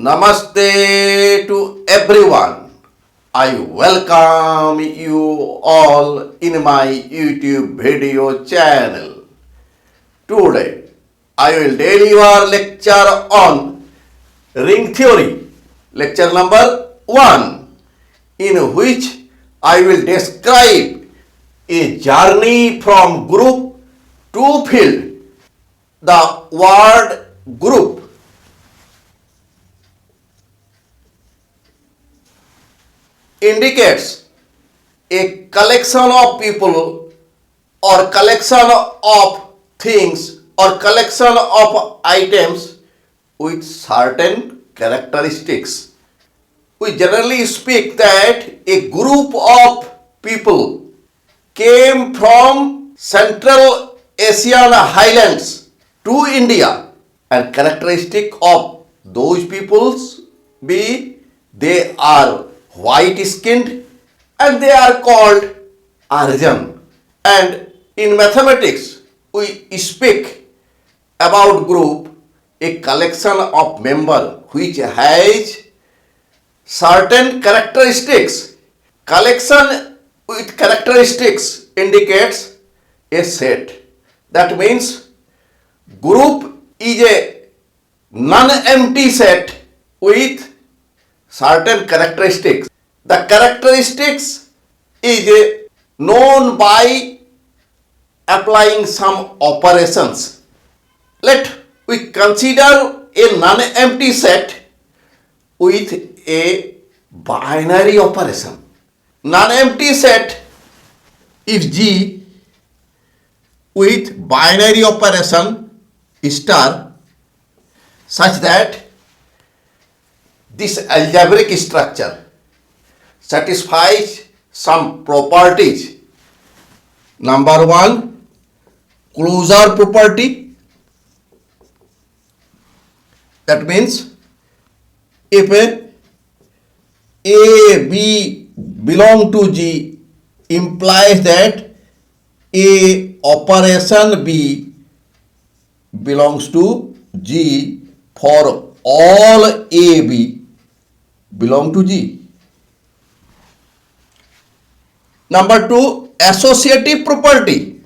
Namaste to everyone. I welcome you all in my YouTube video channel. Today, I will deliver lecture on ring theory, lecture number 1, in which I will describe a journey from group to field. The word group indicates a collection of people or collection of things or collection of items with certain characteristics. We generally speak that a group of people came from Central Asian highlands to India, and characteristic of those peoples be they are white skinned and they are called Aryan. And in mathematics we speak about group, a collection of member which has certain characteristics. Collection with characteristics indicates a set. That means group is a non-empty set with certain characteristics. The characteristics is known by applying some operations. Let we consider a non-empty set with a binary operation. Non-empty set if G with binary operation star such that this algebraic structure satisfies some properties. Number 1, closure property. That means if A, B belong to G implies that A operation B belongs to G for all A, B belong to G. Number 2, associative property.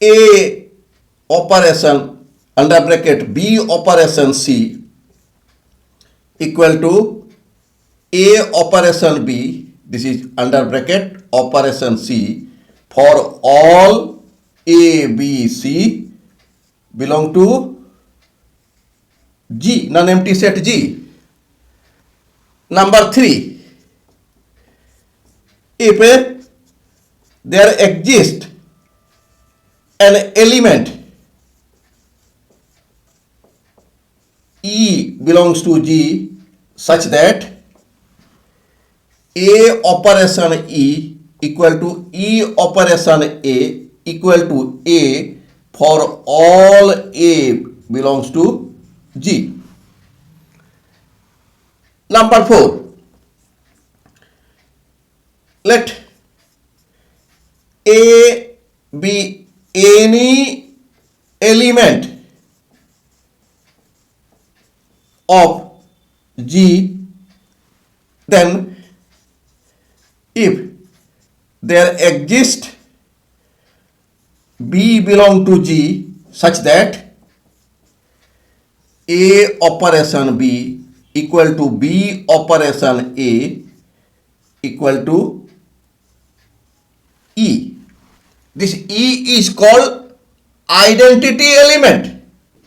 A operation under bracket B operation C equal to A operation B, this is under bracket operation C, for all A, B, C belong to G, non-empty set G. Number 3, if there exists an element E belongs to G such that A operation E equal to E operation A equal to A for all A belongs to G. Number 4, let A be any element of G, then if there exists B belong to G such that A operation B equal to B operation A equal to E. This E is called identity element.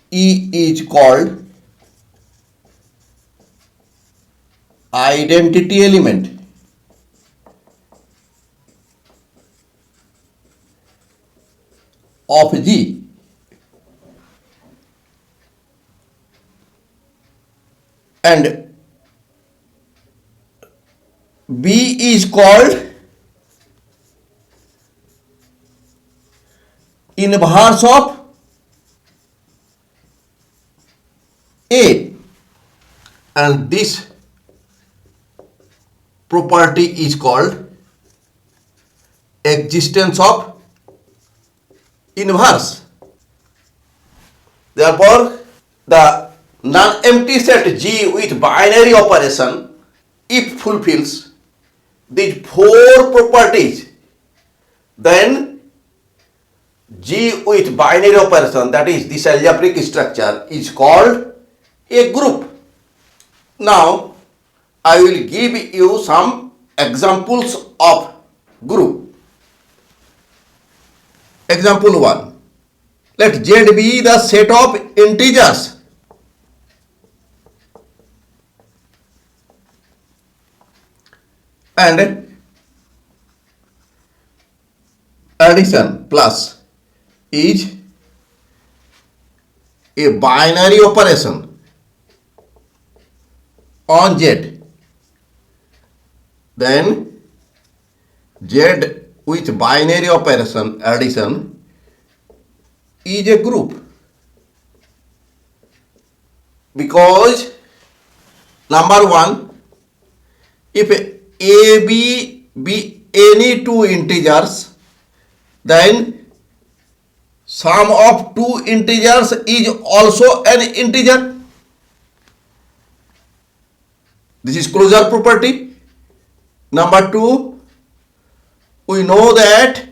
E is called identity element. Of G. And B is called inverse of A, and this property is called existence of inverse. Therefore, the non-empty set G with binary operation, if fulfills these four properties, then G with binary operation, that is this algebraic structure, is called a group. Now, I will give you some examples of group. Example 1. Let Z be the set of integers and addition plus is a binary operation on Z. Then Z with binary operation addition is a group, because number 1, if a b be any two integers, then sum of two integers is also an integer. This is closure property. Number 2, we know that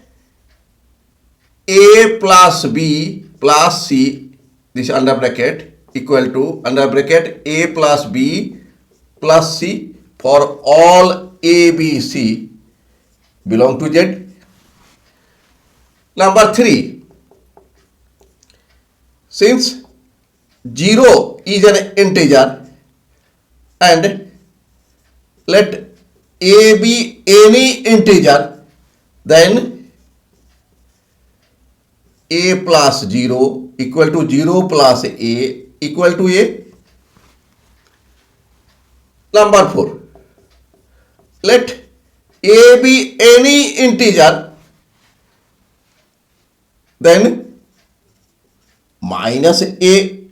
a plus b plus c, this under bracket, equal to under bracket a plus b plus c for all a, b, c belong to Z. Number 3, since 0 is an integer and let a be any integer, then a plus 0 equal to 0 plus a equal to a. Number 4, let a be any integer, then minus a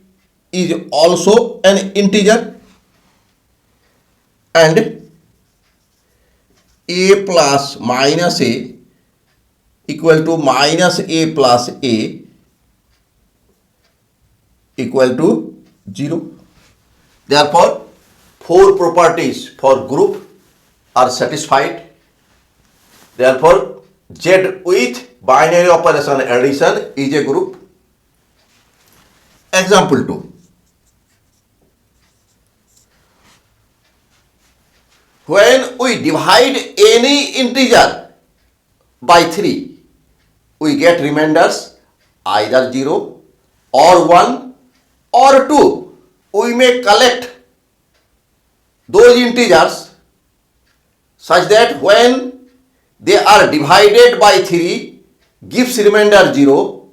is also an integer, and a plus minus a equal to minus a plus a equal to 0. Therefore, four properties for group are satisfied. Therefore, Z with binary operation addition is a group. Example 2. When we divide any integer by 3, we get remainders either 0 or 1 or 2. We may collect those integers such that when they are divided by 3 gives remainder 0,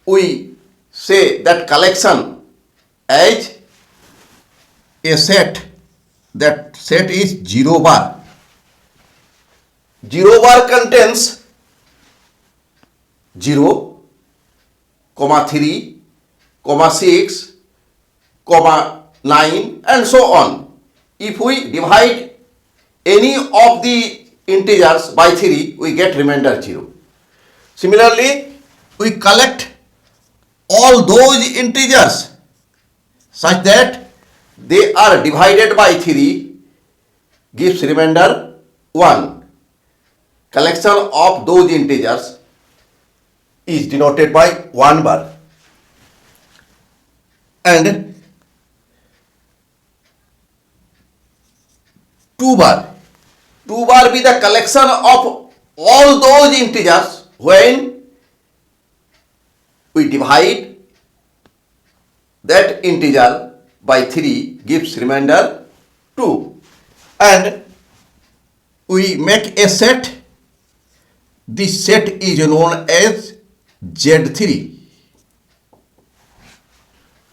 we say that collection as a set, that set is 0 bar. 0 bar contains 0, 3, 6, 9 and so on. If we divide any of the integers by 3, we get remainder 0. Similarly, we collect all those integers such that they are divided by 3 gives remainder 1. Collection of those integers is denoted by 1 bar. And 2 bar. 2 bar be the collection of all those integers when we divide that integer by 3 gives remainder 2. And we make a set. This set is known as Z3.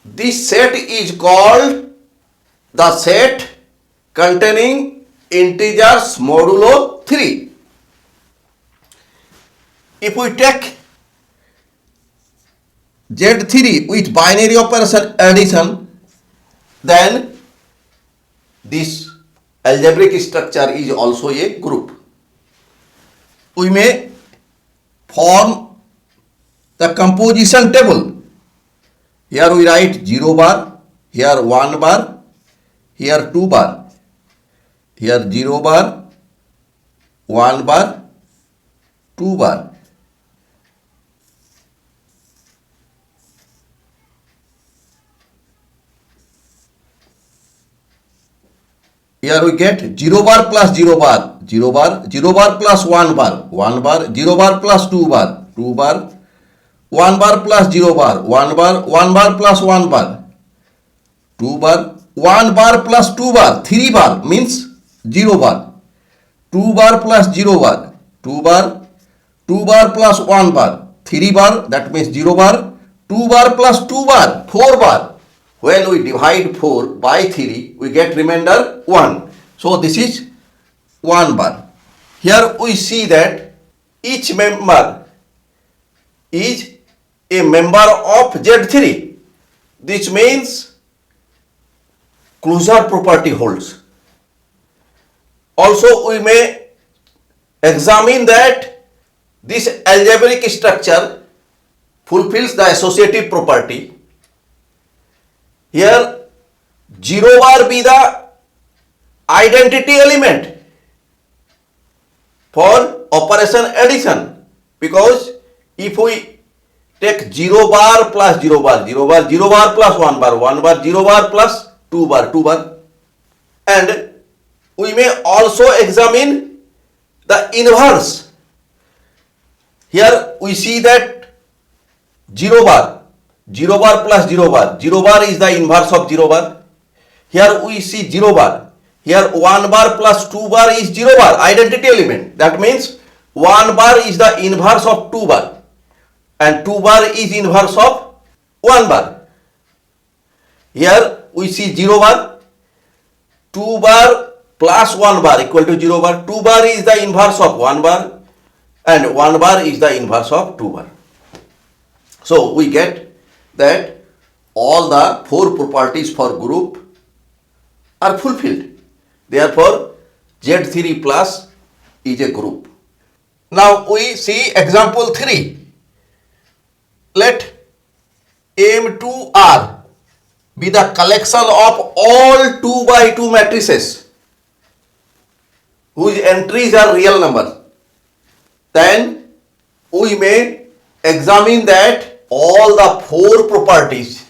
This set is called the set containing integers modulo 3. If we take Z3 with binary operation addition, then this algebraic structure is also a group. We may form the composition table Here we write 0 bar, here 1 bar, here 2 bar, here 0 bar, 1 bar, 2 bar. Here we get 0 bar plus 0 bar, 0 bar, 0 bar plus 1 bar, 1 bar, 0 bar plus 2 bar, 2 bar, 1 bar plus 0 bar, 1 bar, 1 bar plus 1 bar, 2 bar, 1 bar plus 2 bar, 3 bar means 0 bar, 2 bar plus 0 bar, 2 bar, 2 bar plus 1 bar, 3 bar, that means 0 bar, 2 bar plus 2 bar, 4 bar. When we divide 4 by 3, we get remainder 1. So this is 1 bar. Here we see that each member is a member of Z3. This means closure property holds. Also, we may examine that this algebraic structure fulfills the associative property. Here 0 bar be the identity element for operation addition, because if we take 0 bar plus 0 bar, 0 bar, 0 bar plus 1 bar, 1 bar, 0 bar plus 2 bar, 2 bar, and we may also examine the inverse. Here we see that 0 bar, 0 bar plus 0 bar, 0 bar is the inverse of 0 bar. Here we see 0 bar. Here 1 bar plus 2 bar is 0 bar, identity element. That means 1 bar is the inverse of 2 bar and 2 bar is inverse of 1 bar. Here we see 0 bar, 2 bar plus 1 bar equal to 0 bar. 2 bar is the inverse of 1 bar and 1 bar is the inverse of 2 bar. So we get that all the 4 properties for group are fulfilled. Therefore, Z3 plus is a group. Now we see example 3. Let M2R be the collection of all 2 by 2 matrices whose entries are real numbers. Then we may examine that all the 4 properties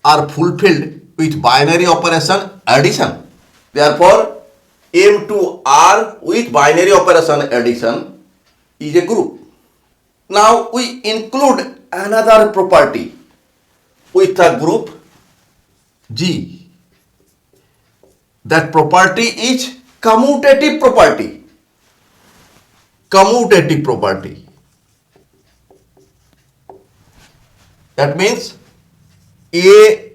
are fulfilled with binary operation addition. Therefore, M2R with binary operation addition is a group. Now we include another property with a group G. That property is commutative property. Commutative property. That means A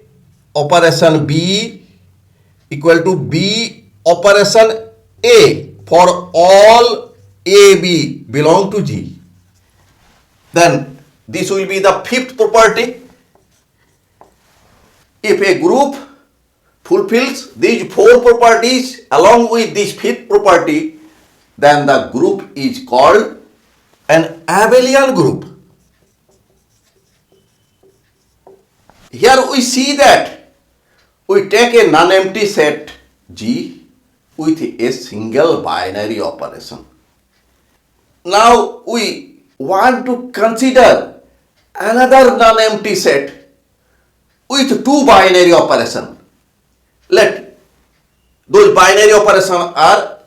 operation B equal to B operation A for all AB belong to G. Then this will be the 5th property. If a group fulfills these 4 properties along with this 5th property, then the group is called an abelian group. Here we see that we take a non-empty set G with a single binary operation. Now we want to consider another non-empty set with 2 binary operations. Let those binary operations are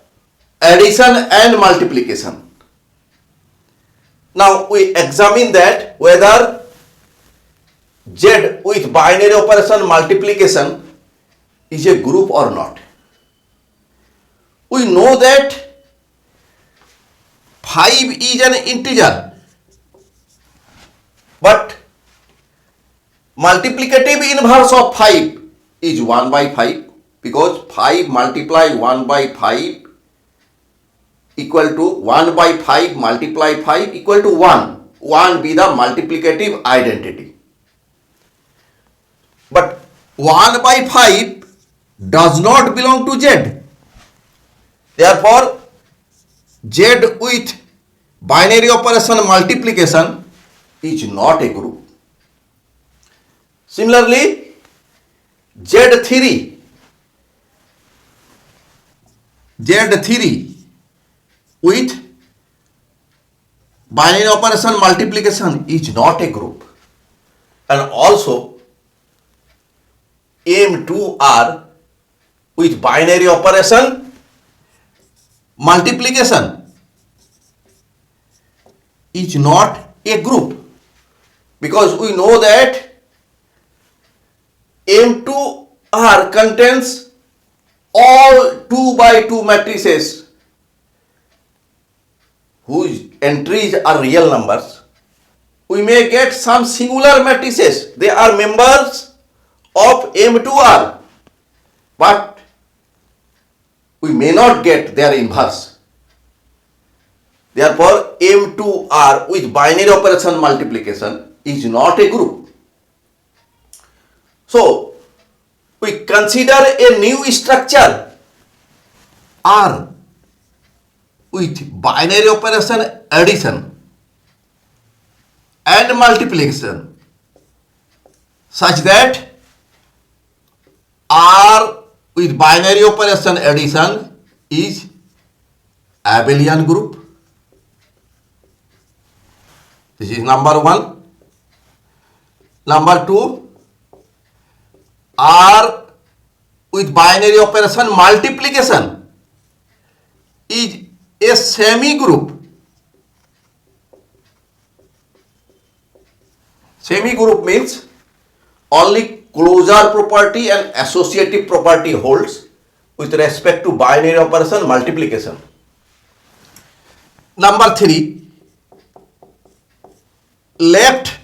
addition and multiplication. Now we examine that whether Z with binary operation multiplication is a group or not. We know that 5 is an integer, but multiplicative inverse of 5 is 1 by 5, because 5 multiply 1 by 5 equal to 1 by 5 multiply 5 equal to 1. 1 be the multiplicative identity. But 1 by 5 does not belong to Z. Therefore, Z with binary operation multiplication is not a group. Similarly, Z3 with binary operation multiplication is not a group, and also M2R with binary operation multiplication is not a group, because we know that M2R contains all 2 by 2 matrices whose entries are real numbers. We may get some singular matrices, they are members of M2R, but we may not get their inverse. Therefore, M2R with binary operation multiplication is not a group. So, we consider a new structure R with binary operation addition and multiplication such that R with binary operation addition is abelian group. This is number one. Number two, R with binary operation multiplication is a semi group. Semi group means only closure property and associative property holds with respect to binary operation multiplication. Number three, left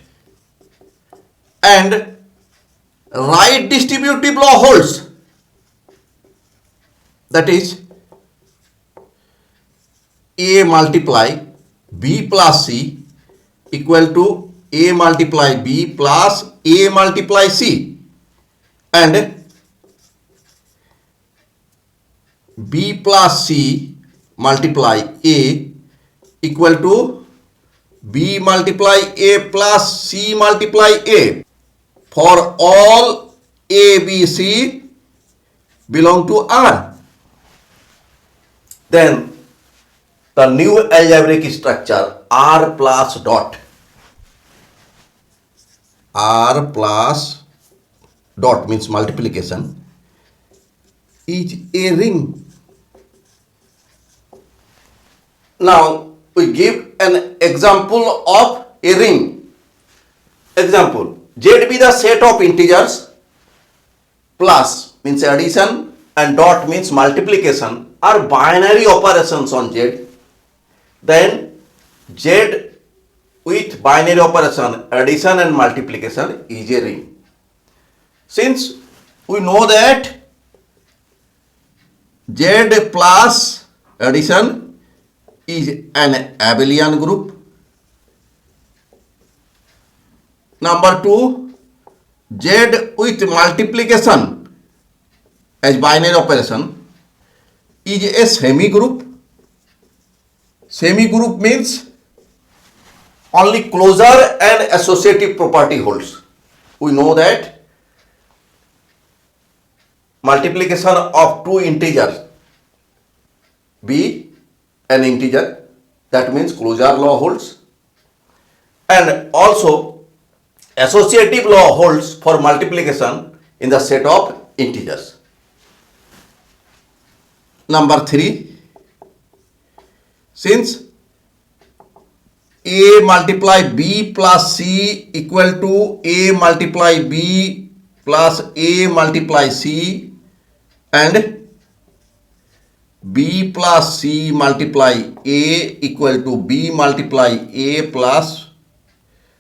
and right distributive law holds. That is, A multiply B plus C equal to A multiply B plus A multiply C, and B plus C multiply A equal to B multiply A plus C multiply A for all A, B, C belong to R. Then the new algebraic structure R plus dot, R plus dot means multiplication, is a ring. Now we give an example of a ring. Example, Z be the set of integers, plus means addition and dot means multiplication are binary operations on Z. Then Z with binary operation addition and multiplication is a ring. Since we know that Z plus addition is an abelian group. Number two, Z with multiplication as binary operation is a semi group. Semi group means only closure and associative property holds. We know that multiplication of two integers be an integer, that means closure law holds, and also associative law holds for multiplication in the set of integers. Number three, since A multiply B plus C equal to A multiply B plus A multiply C and B plus C multiply A equal to B multiply A plus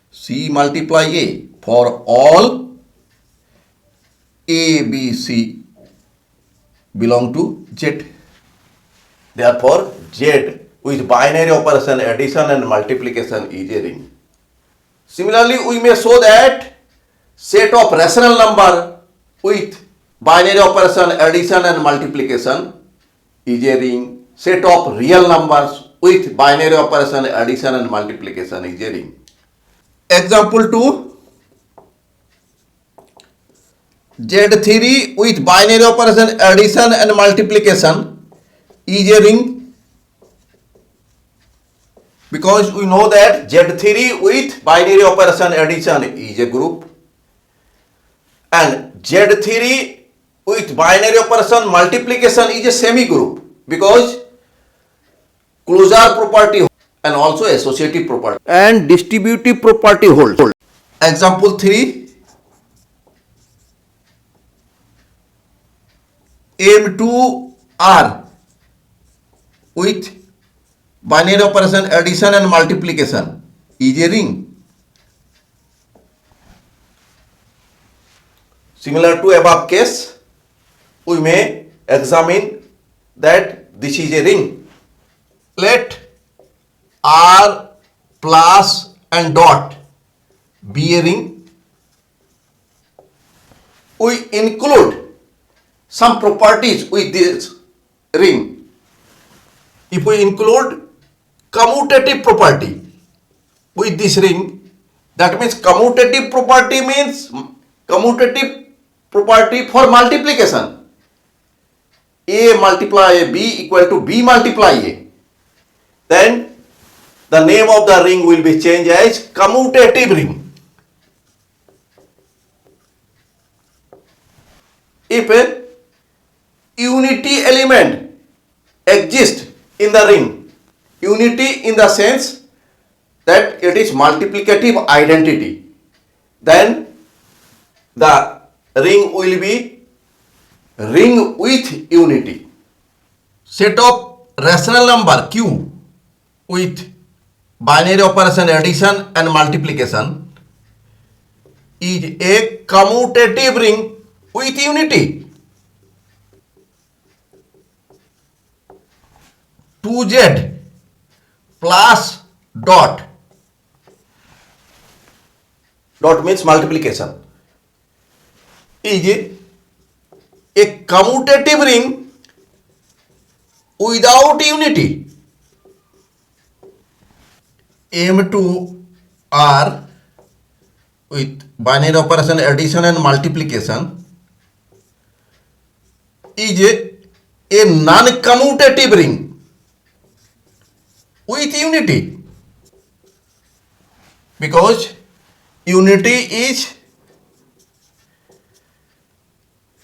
C multiply A for all A, B, C belong to Z. Therefore, Z with binary operation addition and multiplication is a ring. Similarly, we may show that set of rational number with binary operation addition and multiplication is a ring. Set of real numbers with binary operation addition and multiplication is a ring. Example 2, Z3 with binary operation addition and multiplication is a ring, because we know that Z3 with binary operation addition is a group, and Z3 with binary operation multiplication is a semi-group, because closure property and also associative property and distributive property hold. Example 3, M2R with binary operation addition and multiplication is a ring. Similar to above case, we may examine that this is a ring. Let R plus and dot be a ring. We include some properties with this ring. If we include commutative property with this ring, that means commutative property means commutative property for multiplication. A multiply B equal to B multiply A. Then the name of the ring will be changed as commutative ring. If a unity element exists in the ring, unity in the sense that it is multiplicative identity, then the ring will be ring with unity. Set of rational number Q with binary operation addition and multiplication is a commutative ring with unity. 2Z plus dot means multiplication is a commutative ring without unity. M2R with binary operation addition and multiplication is a non-commutative ring with unity, because unity is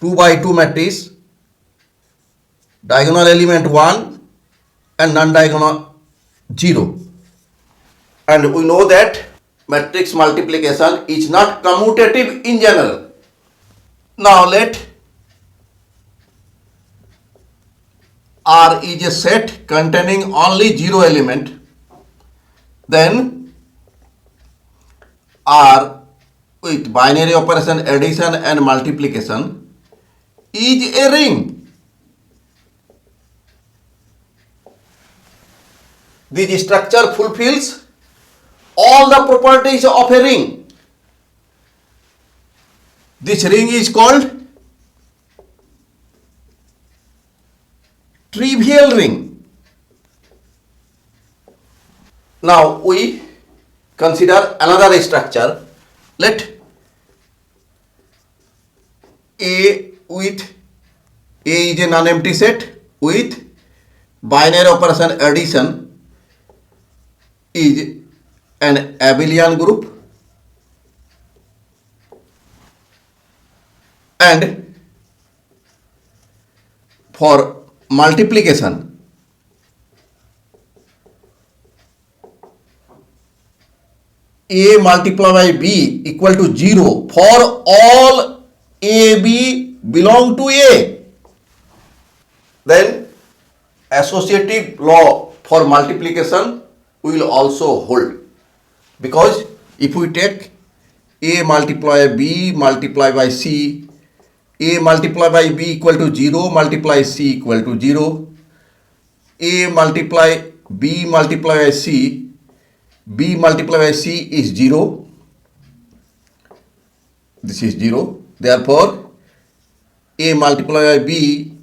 2 by 2 matrix, diagonal element 1 and non-diagonal 0, and we know that matrix multiplication is not commutative in general. Now let R is a set containing only 0 element, then R with binary operation addition and multiplication is a ring. This structure fulfills all the properties of a ring. This ring is called trivial ring. Now we consider another structure. Let A is a non-empty set with binary operation addition is an abelian group, and for multiplication A multiplied by B equal to 0 for all AB belong to A, then associative law for multiplication will also hold, because if we take A multiply B multiply by C, A multiply by B equal to 0 multiply C equal to 0, A multiply B multiply by C, B multiply by C is 0, this is 0, therefore A multiply by B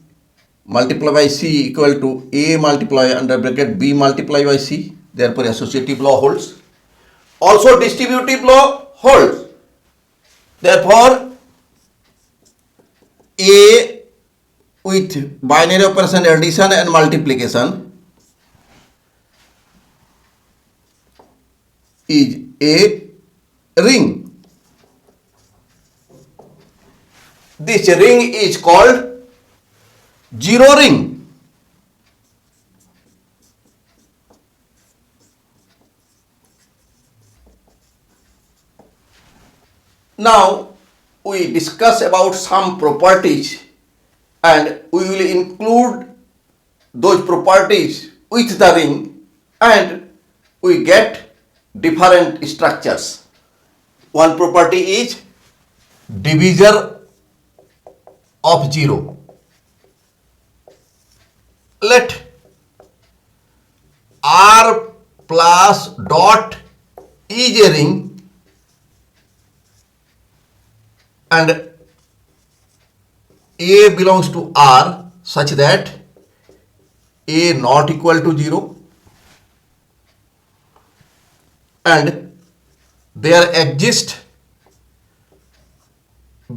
multiply by C equal to A multiply under bracket B multiply by C, therefore associative law holds. Also distributive law holds, therefore A with binary operation addition and multiplication is a ring. This ring is called zero ring. Now we discuss about some properties and we will include those properties with the ring and we get different structures. One property is divisor of zero. Let R plus dot is a ring and A belongs to R such that A not equal to 0 and there exists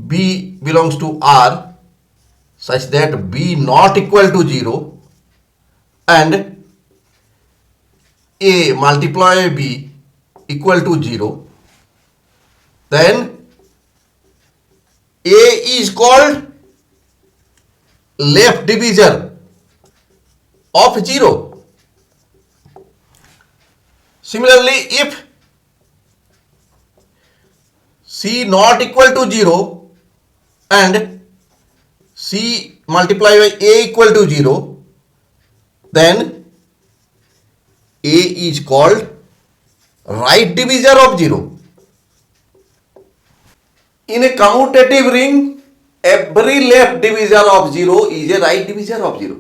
B belongs to R such that B not equal to 0 and A multiply B equal to 0, then A is called left divisor of 0. Similarly, if C not equal to 0 and C multiplied by A equal to 0, then A is called right divisor of 0. In a commutative ring, every left divisor of 0 is a right divisor of 0.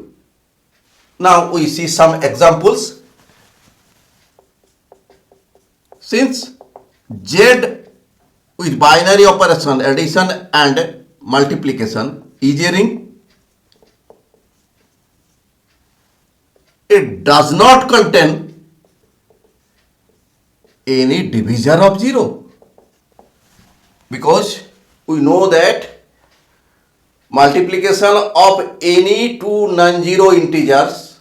Now we see some examples. Since Z with binary operation addition and multiplication is a ring, it does not contain any divisor of 0. Because we know that multiplication of any two non-zero integers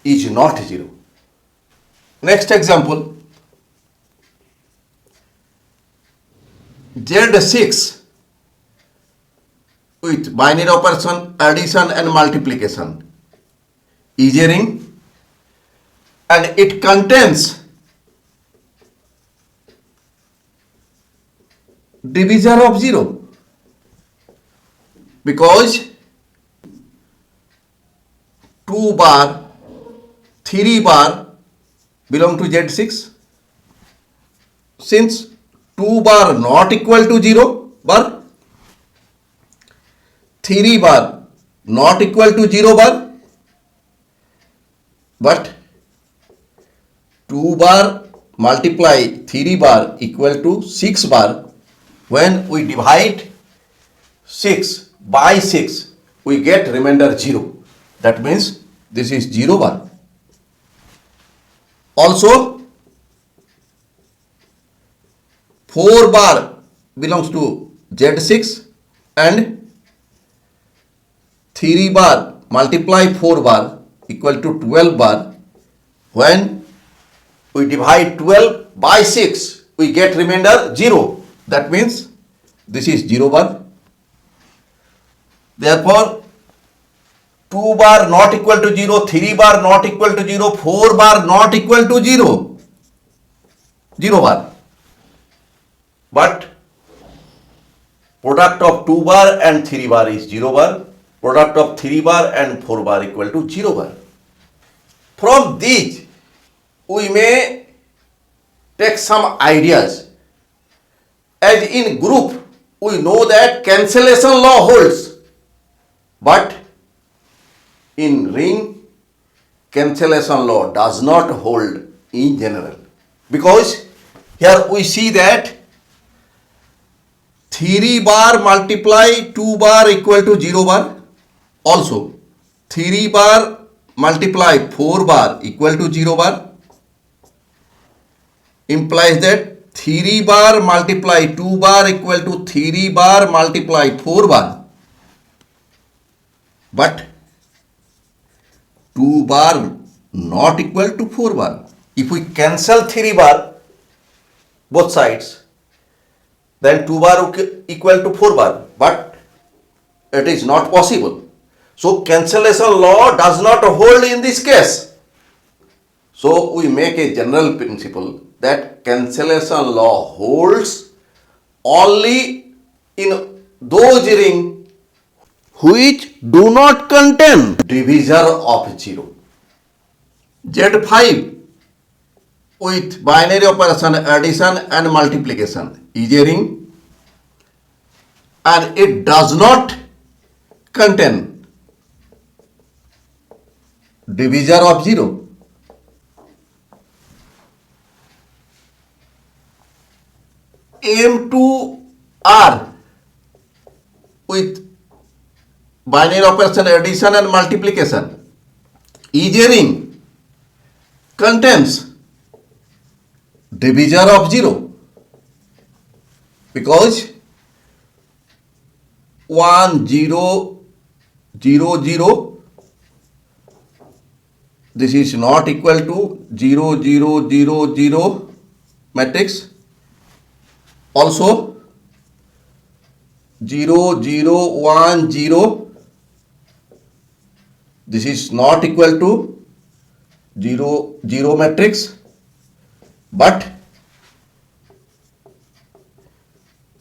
is not 0. Next example, Z6 with binary operation addition and multiplication is a ring and it contains divisor of 0 because 2 bar 3 bar belong to Z6. Since 2 bar not equal to 0 bar, 3 bar not equal to 0 bar, but 2 bar multiply 3 bar equal to 6 bar. When we divide 6 by 6, we get remainder 0. That means this is 0 bar. Also, 4 bar belongs to Z6 and 3 bar multiply 4 bar equal to 12 bar. When we divide 12 by 6, we get remainder 0. That means this is 0 bar. Therefore, 2 bar not equal to 0, 3 bar not equal to 0, 4 bar not equal to 0, 0 bar. But product of 2 bar and 3 bar is 0 bar. Product of 3 bar and 4 bar equal to 0 bar. From these, we may take some ideas. As in group, we know that cancellation law holds, but in ring, cancellation law does not hold in general. Because here we see that 3 bar multiply 2 bar equal to 0 bar. Also, 3 bar multiply 4 bar equal to 0 bar. Implies that 3 bar multiply 2 bar equal to 3 bar multiply 4 bar. but 2 bar not equal to 4 bar. If we cancel 3 bar both sides, then 2 bar equal to 4 bar, but it is not possible. So cancellation law does not hold in this case. So we make a general principle that cancellation law holds only in those rings which do not contain divisor of 0. Z5 with binary operation addition and multiplication is a ring, and it does not contain divisor of 0. M2R with binary operation addition and multiplication is a ring, contains divisor of 0, because 1 0 0 0, this is not equal to 0 0 0 0 matrix. Also 0 0 1 0, this is not equal to 0 0 matrix, but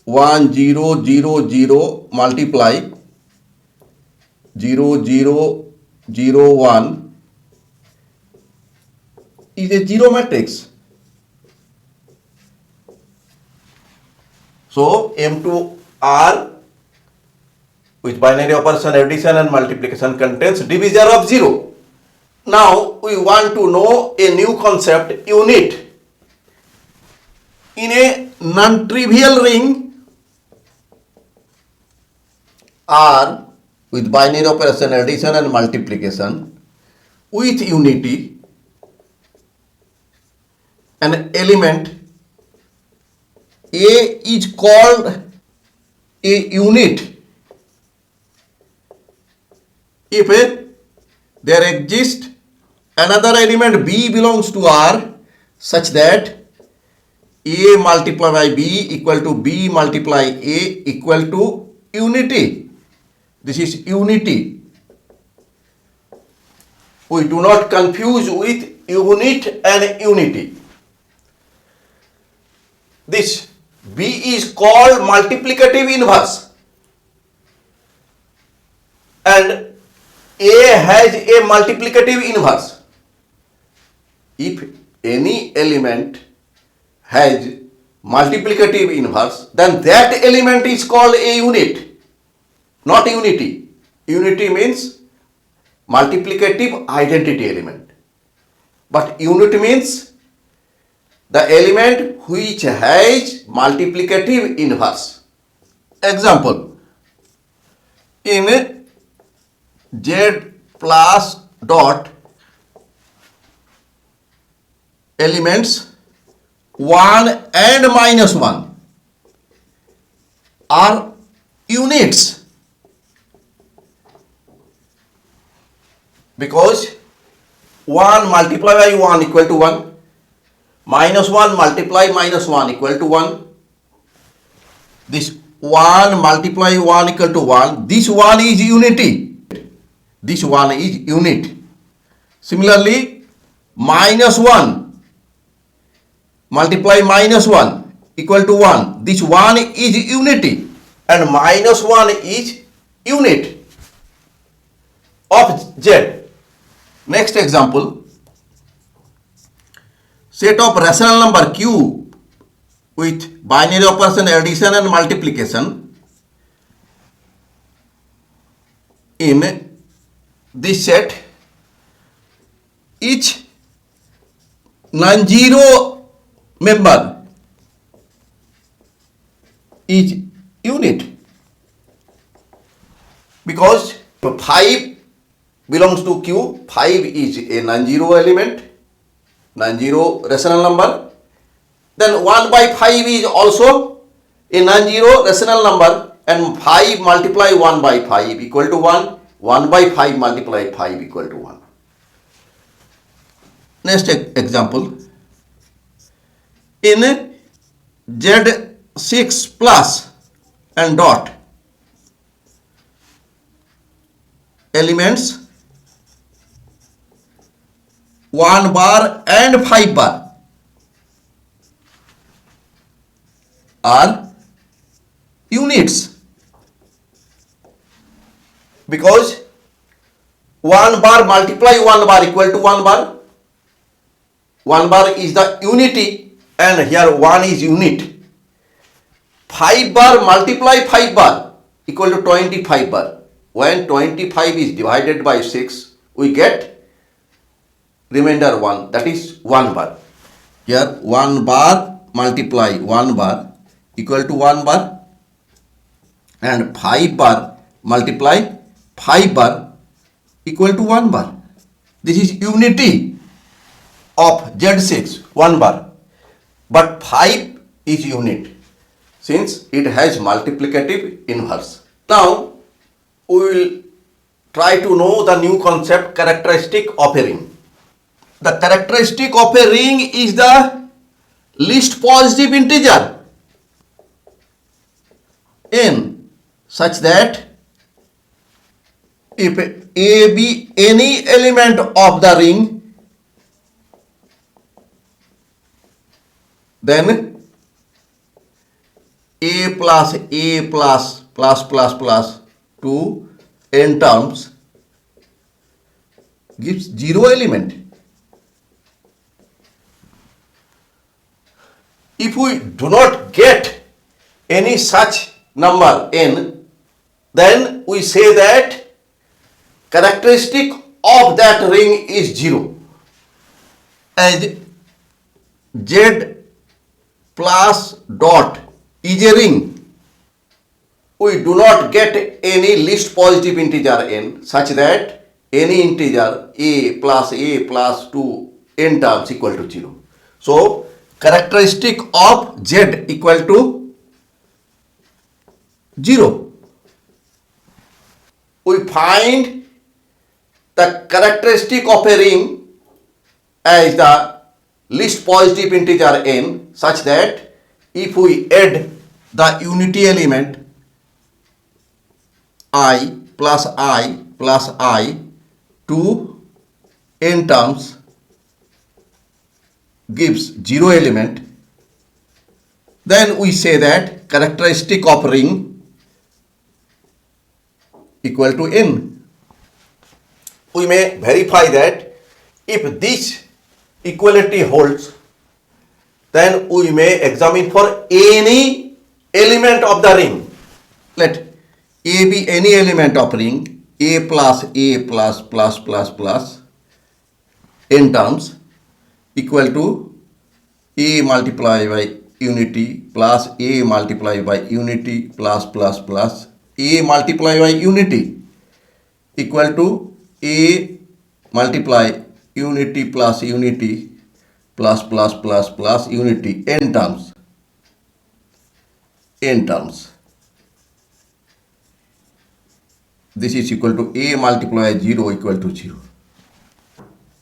1 0 0 0 multiply 0 0 0 1 is a 0 matrix. So M2R with binary operation addition and multiplication contains divisor of 0. Now we want to know a new concept, unit. In a non-trivial ring R with binary operation addition and multiplication with unity, an element A is called a unit if there exists another element B belongs to R such that A multiplied by B equal to B multiply A equal to unity. This is unity. We do not confuse with unit and unity. This B is called multiplicative inverse, and A has a multiplicative inverse. If any element has multiplicative inverse, then that element is called a unit, not unity. Unity means multiplicative identity element, but unit means the element which has multiplicative inverse. Example, in Z plus dot elements 1 and minus 1 are units because 1 multiplied by 1 equal to 1, minus 1 multiply minus 1 equal to 1. This 1 multiply 1 equal to 1. This 1 is unity. This 1 is unit. Similarly, minus 1 multiply minus 1 equal to 1. This 1 is unity and minus 1 is unit of Z. Next example. Set of rational number Q with binary operation addition and multiplication. In this set, each non-zero member is unit because 5 belongs to Q. 5 is a non-zero element, non-zero rational number. Then 1 by 5 is also a non-zero rational number, and 5 multiply 1 by 5 equal to 1. 1 by 5 multiply 5 equal to 1. Next example. In Z6 plus and dot elements 1 bar and 5 bar are units, because 1 bar multiply 1 bar equal to 1 bar. 1 bar is the unity and here 1 is unit. 5 bar multiply 5 bar equal to 25 bar. When 25 is divided by 6, we get remainder 1, that is 1 bar. Here 1 bar multiply 1 bar equal to 1 bar, and 5 bar multiply 5 bar equal to 1 bar. This is unity of Z6, 1 bar. But 5 is unit since it has multiplicative inverse. Now we will try to know the new concept, characteristic of a ring. The characteristic of a ring is the least positive integer n, such that if A be any element of the ring, then A plus A plus plus plus plus to n terms gives 0 element. If we do not get any such number n, then we say that characteristic of that ring is 0. As Z plus dot is a ring, we do not get any least positive integer n such that any integer a plus 2 n terms equal to 0. So characteristic of Z equal to 0. We find the characteristic of a ring as the least positive integer n, such that if we add the unity element I plus I to n terms gives 0 element, then we say that characteristic of ring equal to n. We may verify that if this equality holds, then we may examine for any element of the ring. Let A be any element of ring, A plus plus n terms equal to A multiplied by unity plus A multiplied by unity plus A multiplied by unity equal to A multiply unity plus unity plus unity n terms. This is equal to A multiplied 0 equal to 0.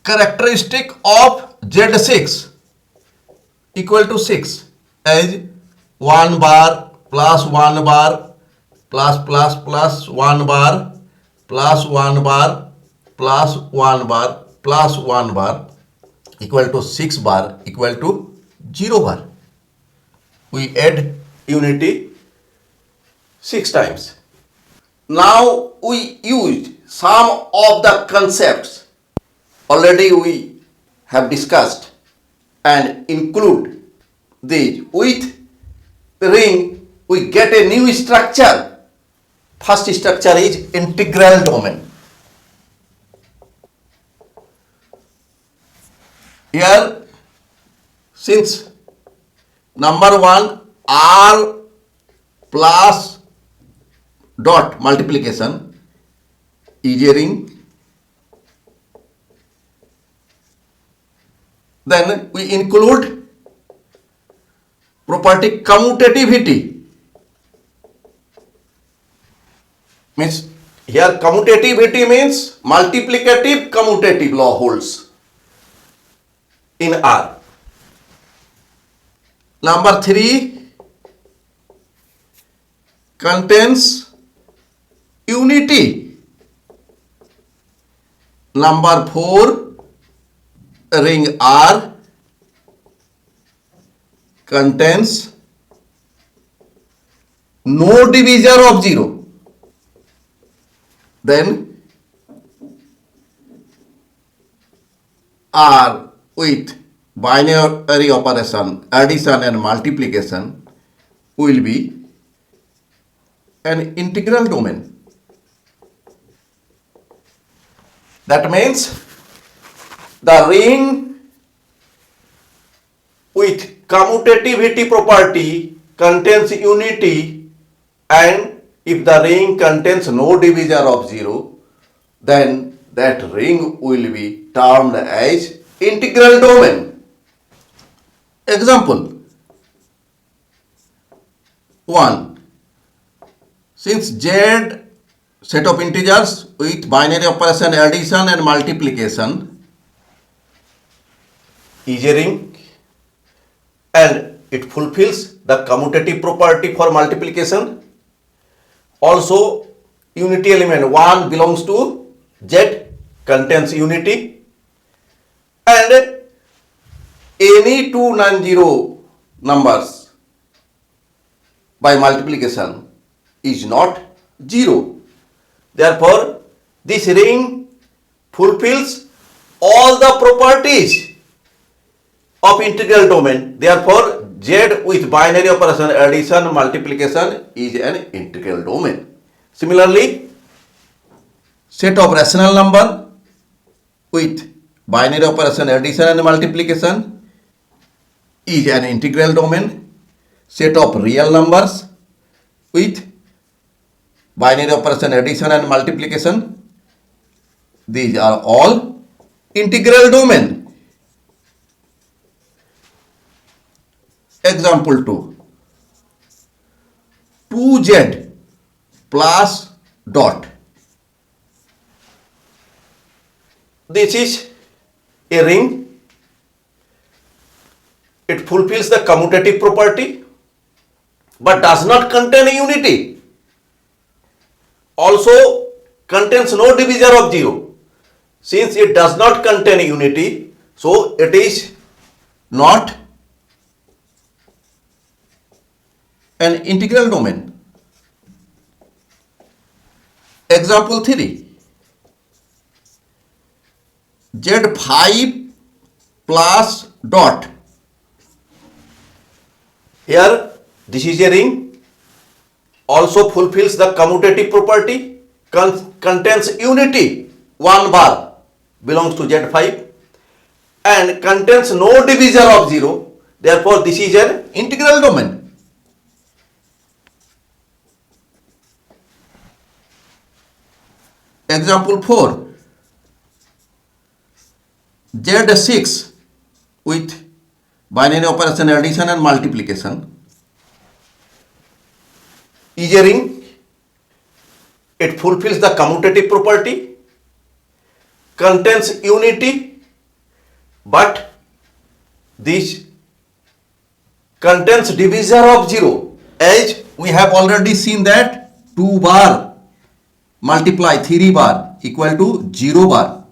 Characteristic of Z6 equal to 6 as 1 bar plus 1 bar plus 1 bar plus 1 bar plus 1 bar plus 1 bar equal to 6 bar equal to 0 bar. We add unity 6 times. Now we used some of the concepts already we have discussed and include these. With the ring we get a new structure. First structure is integral domain. Here, since number 1 R plus dot multiplication is a ring, then we include property commutativity, means Here commutativity means multiplicative commutative law holds in R. Number 3 contains unity. Number 4 ring R contains no divisor of 0. Then R with binary operation addition and multiplication will be an integral domain. That means the ring with commutativity property contains unity, and if the ring contains no divisor of 0, then that ring will be termed as integral domain. Example 1. Since Z set of integers with binary operation addition and multiplication is a ring and it fulfills the commutative property for multiplication. Also, unity element 1 belongs to Z, contains unity, and any two non-zero numbers by multiplication is not 0. Therefore, this ring fulfills all the properties of integral domain. Therefore, Z with binary operation addition multiplication is an integral domain. Similarly, set of rational number with binary operation addition and multiplication is an integral domain. Set of real numbers with binary operation addition and multiplication, these are all integral domain. Example 2. 2Z plus dot. This is a ring. It fulfills the commutative property but does not contain a unity. Also contains no divisor of 0. Since it does not contain a unity, so it is not an integral domain. Example 3. Z5 plus dot. Here this is a ring, also fulfills the commutative property, contains unity 1 bar belongs to Z5 and contains no divisor of 0. Therefore, this is an integral domain. Example 4. Z6 with binary operation addition and multiplication is a ring. It fulfills the commutative property, contains unity, but this contains divisor of 0, as we have already seen that 2 bar multiply 3 bar equal to 0 bar.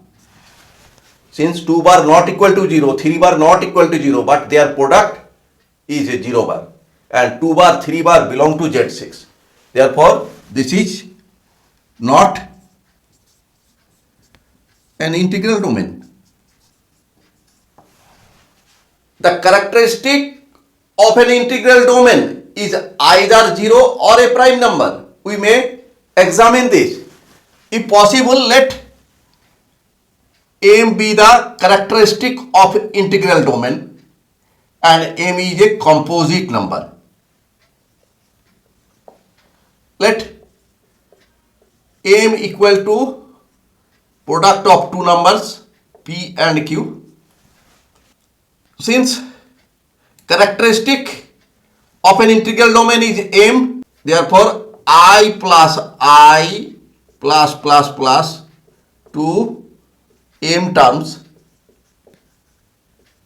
Since 2 bar not equal to 0, 3 bar not equal to 0, but their product is a 0 bar, and 2 bar 3 bar belong to Z6. Therefore, this is not an integral domain. The characteristic of an integral domain is either 0 or a prime number. We may examine this. If possible, let M be the characteristic of integral domain and M is a composite number. Let M equal to product of two numbers P and Q. Since characteristic of an integral domain is M, therefore I plus I plus plus plus to m terms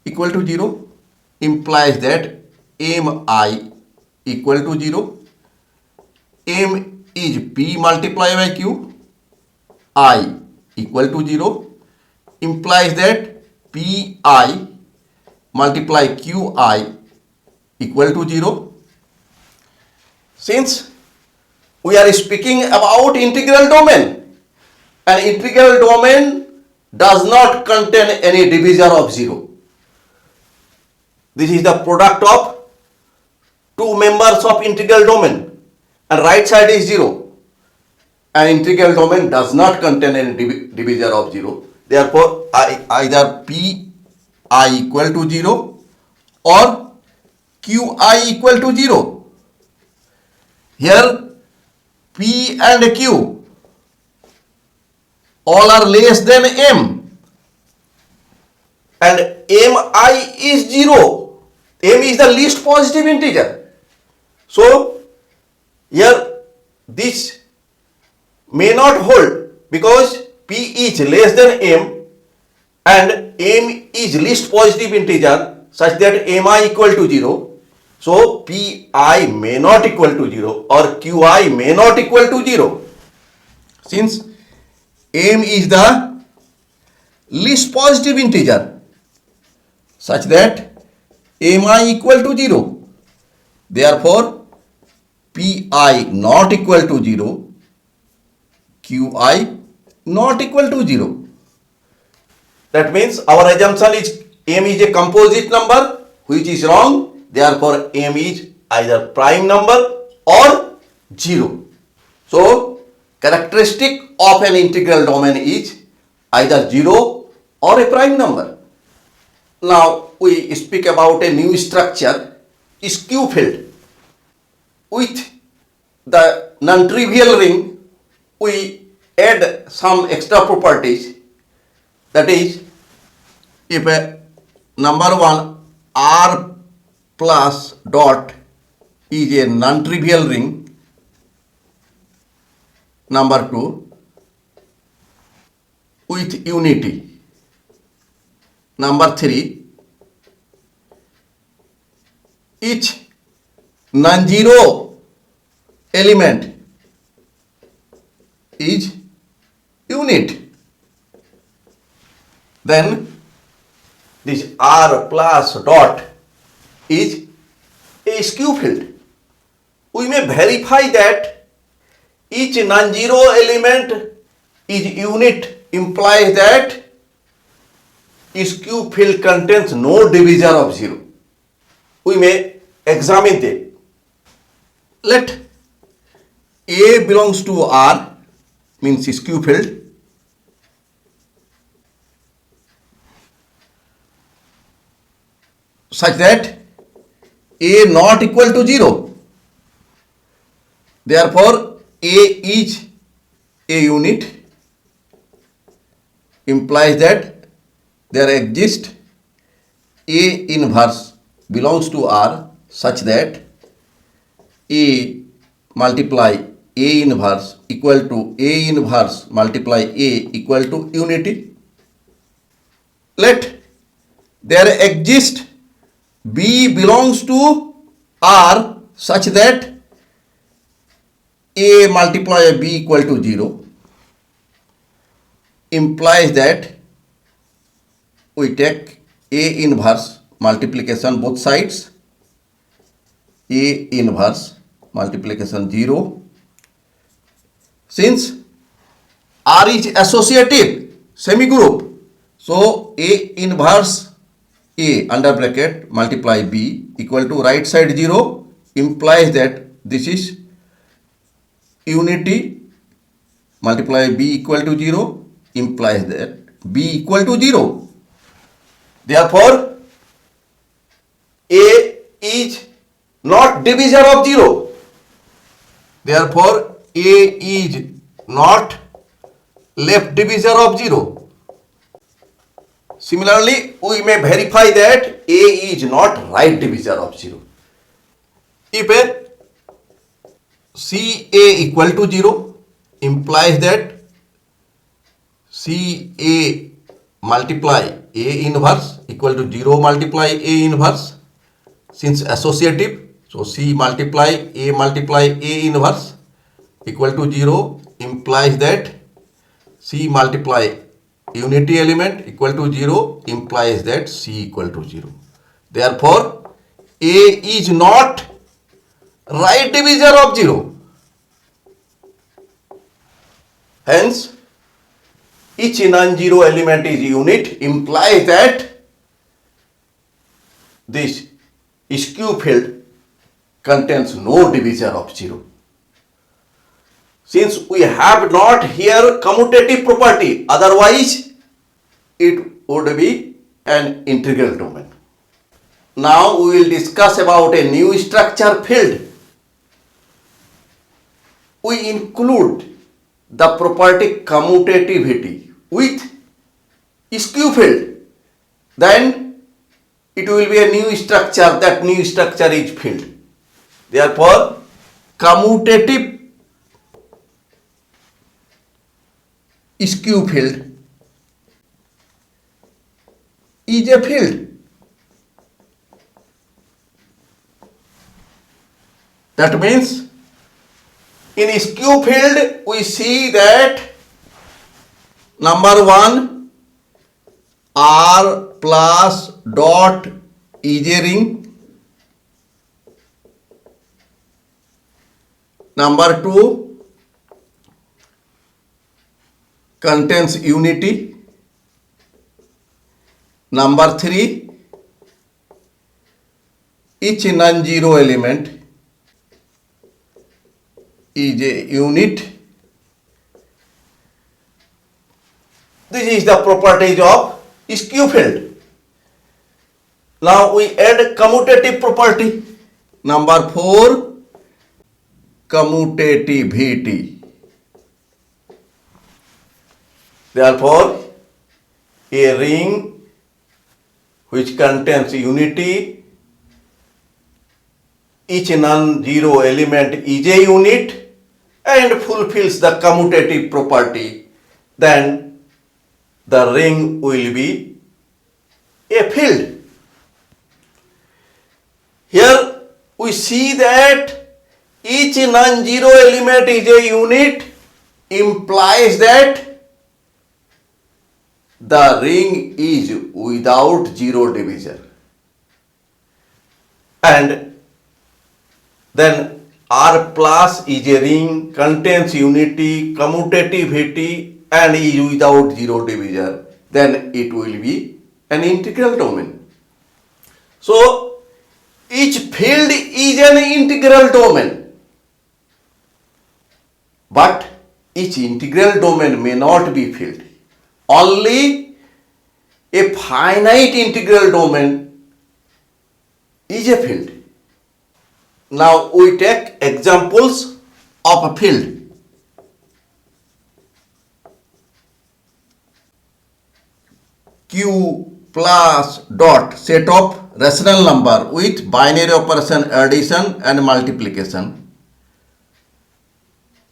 equal to 0 implies that mi equal to 0. M is P multiplied by Q, I equal to 0 implies that Pi multiply Qi equal to 0. Since we are speaking about integral domain, and integral domain does not contain any divisor of 0. This is the product of two members of integral domain, and right side is 0. An integral domain does not contain any divisor of 0. Therefore, either Pi equal to 0 or Qi equal to 0. Here P and Q all are less than M, and Mi is 0. M is the least positive integer. So here this may not hold because P is less than M and M is least positive integer such that Mi equal to 0. So Pi may not equal to 0 or Qi may not equal to 0. Since M is the least positive integer such that Mi equal to 0. Therefore, Pi not equal to 0, Qi not equal to 0. That means our assumption is M is a composite number, which is wrong. Therefore, M is either prime number or 0. So, characteristic of an integral domain is either 0 or a prime number. Now, we speak about a new structure, skew field. With the non-trivial ring, we add some extra properties. That is, if a number 1 R plus dot is a non-trivial ring, number 2 with unity, number 3 each non-zero element is unit, then this R plus dot is a skew field. We may verify that each non-zero element is unit implies that skew field contains no divisor of 0. We may examine that. Let A belongs to R, means skew field, such that A not equal to 0. Therefore, A is a unit implies that there exists A inverse belongs to R such that A multiply A inverse equal to A inverse multiply A equal to unity. Let there exist B belongs to R such that A multiply B equal to 0 implies that we take A inverse multiplication both sides, A inverse multiplication 0. Since R is associative semigroup, so A inverse A under bracket multiply B equal to right side 0 implies that this is unity multiply B equal to 0 implies that B equal to 0. Therefore, A is not divisor of 0. Therefore, A is not left divisor of 0. Similarly, we may verify that A is not right divisor of 0. If a CA equal to 0 implies that CA multiply A inverse equal to 0 multiply A inverse. Since associative, so C multiply A inverse equal to 0 implies that C multiply unity element equal to 0 implies that C equal to 0. Therefore, A is not right divisor of 0. Hence, each non-zero element is unit implies that this skew field contains no divisor of 0. Since we have not here commutative property, otherwise it would be an integral domain. Now we will discuss about a new structure field. We include the property commutativity with skew field. Then it will be a new structure. That new structure is field. Therefore, commutative skew field is a field. That means in skew field we see that number 1 R plus dot is a ring. Number 2 contains unity. Number 3 each non-zero element is a unit. This is the properties of skew field. Now we add commutative property. Number 4 commutativity. Therefore, a ring which contains unity, each non-zero element is a unit and fulfills the commutative property, then the ring will be a field. Here we see that each non-zero element is a unit implies that the ring is without zero divisor. And then R plus is a ring, contains unity, commutativity and is without zero divisor. Then it will be an integral domain. So, each field is an integral domain. But each integral domain may not be field. Only a finite integral domain is a field. Now we take examples of a field. Q plus dot set of rational number with binary operation addition and multiplication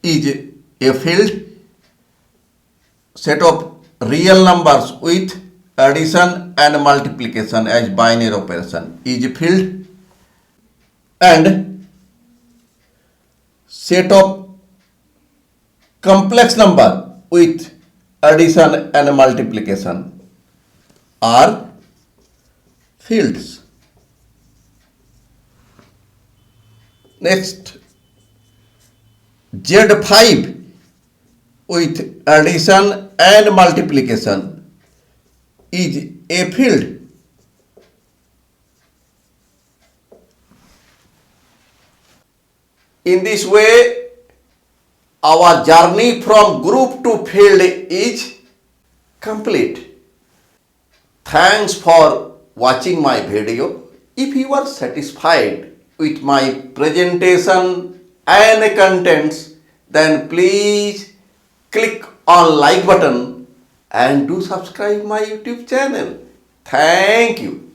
is a field. Set of real numbers with addition and multiplication as binary operation is a field. And set of complex number with addition and multiplication are fields. Next, Z5 with addition and multiplication is a field. In this way, our journey from group to field is complete. Thanks for watching my video. If you are satisfied with my presentation and contents, then please click on like button and do subscribe my YouTube channel. Thank you.